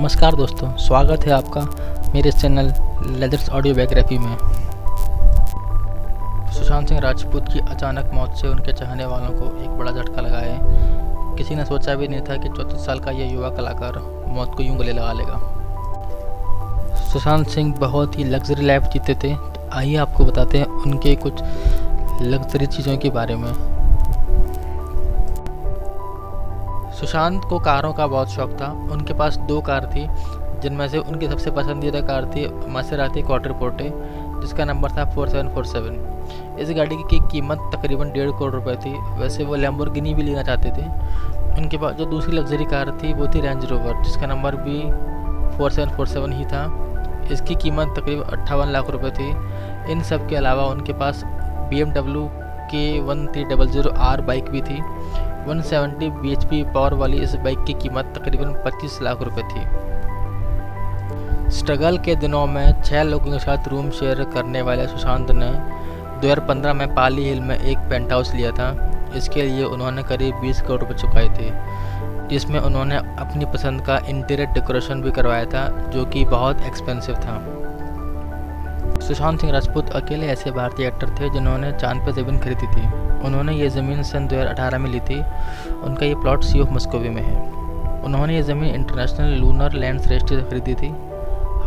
नमस्कार दोस्तों, स्वागत है आपका मेरे चैनल लेदर्स ऑडियो बायोग्राफी में। सुशांत सिंह राजपूत की अचानक मौत से उनके चाहने वालों को एक बड़ा झटका लगा है। किसी ने सोचा भी नहीं था कि 34 साल का यह युवा कलाकार मौत को यूं गले लगा लेगा। सुशांत सिंह बहुत ही लग्जरी लाइफ जीते थे। तो आइए आपको बताते हैं उनके कुछ लग्जरी चीज़ों के बारे में। सुशांत को कारों का बहुत शौक था। उनके पास 2 कार थी, जिनमें से उनकी सबसे पसंदीदा कार थी मासेराती क्वाड्रपोर्टे, जिसका नंबर था 4747। इस गाड़ी की कीमत तकरीबन 1.5 करोड़ रुपए थी। वैसे वो लैम्बोर्गिनी भी लेना चाहते थे। उनके पास जो दूसरी लग्जरी कार थी वो थी रेंज रोवर, जिसका नंबर भी 4747 ही था। इसकी कीमत तकरीबन 58 लाख रुपए थी। इन सब के अलावा उनके पास BMW के 1300R बाइक भी थी। 170 bhp पावर वाली इस बाइक की कीमत तकरीबन 25 लाख रुपए थी। स्ट्रगल के दिनों में 6 लोगों के साथ रूम शेयर करने वाले सुशांत ने 2015 में पाली हिल में एक पेंट हाउस लिया था। इसके लिए उन्होंने करीब 20 करोड़ रुपये चुकाए थे, जिसमें उन्होंने अपनी पसंद का इंटीरियर डेकोरेशन भी करवाया था, जो कि बहुत एक्सपेंसिव था। सुशांत सिंह राजपूत अकेले ऐसे भारतीय एक्टर थे जिन्होंने चांद पर ज़मीन खरीदी थी। उन्होंने ये ज़मीन सन 2018 में ली थी। उनका ये प्लॉट सी ऑफ मस्कोवी में है। उन्होंने ये ज़मीन इंटरनेशनल लूनर लैंड्स रजिस्ट्री से खरीदी थी।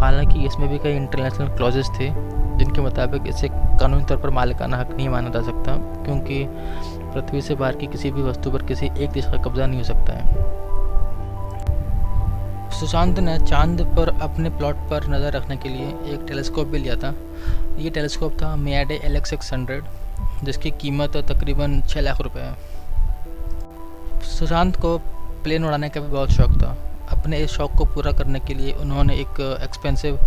हालांकि इसमें भी कई इंटरनेशनल क्लॉजेस थे, जिनके मुताबिक इसे कानूनी तौर पर मालिकाना हक नहीं माना जा सकता, क्योंकि पृथ्वी से बाहर की किसी भी वस्तु पर किसी एक देश का कब्जा नहीं हो सकता है। सुशांत ने चांद पर अपने प्लॉट पर नज़र रखने के लिए एक टेलीस्कोप भी लिया था। ये टेलीस्कोप था मियाडे LX600, जिसकी कीमत तकरीबन 6 लाख रुपए है। सुशांत को प्लेन उड़ाने का भी बहुत शौक था। अपने इस शौक को पूरा करने के लिए उन्होंने एक एक्सपेंसिव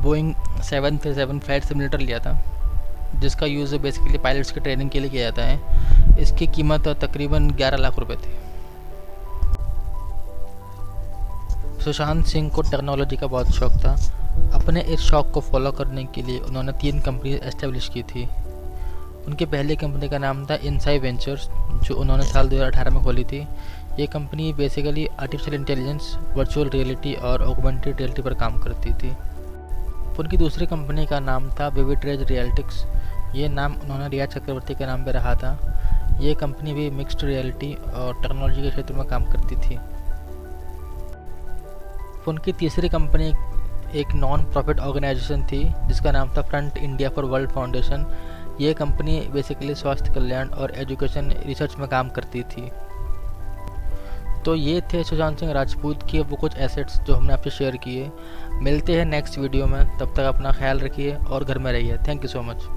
बोइंग 737 फ्लाइट सिमुलेटर लिया था, जिसका यूज़ बेसिकली पायलट्स की ट्रेनिंग के लिए किया जाता है। इसकी कीमत तकरीबन 11 लाख रुपए थी। सुशांत सिंह को टेक्नोलॉजी का बहुत शौक था। अपने इस शौक को फॉलो करने के लिए उन्होंने 3 कंपनी एस्टेब्लिश की थी। उनकी पहली कंपनी का नाम था इनसाई वेंचर्स, जो उन्होंने साल 2018 में खोली थी। ये company basically artificial intelligence, virtual reality और ऑगमेंटेड रियलिटी पर काम करती थी। उनकी दूसरी कंपनी का नाम था विविड्रेज रियलिटिक्स। ये नाम उन्होंने रिया चक्रवर्ती के नाम पर रखा था। ये कंपनी भी मिक्स्ड रियलिटी और टेक्नोलॉजी के क्षेत्र में काम करती थी। उनकी तीसरी कंपनी एक नॉन प्रॉफिट ऑर्गेनाइजेशन थी, जिसका नाम था front India for world foundation. ये कंपनी बेसिकली स्वास्थ्य कल्याण और एजुकेशन रिसर्च में काम करती थी। तो ये थे सुशांत सिंह राजपूत के वो कुछ एसेट्स जो हमने आपसे शेयर किए। मिलते हैं नेक्स्ट वीडियो में, तब तक अपना ख्याल रखिए और घर में रहिए। Thank you so much.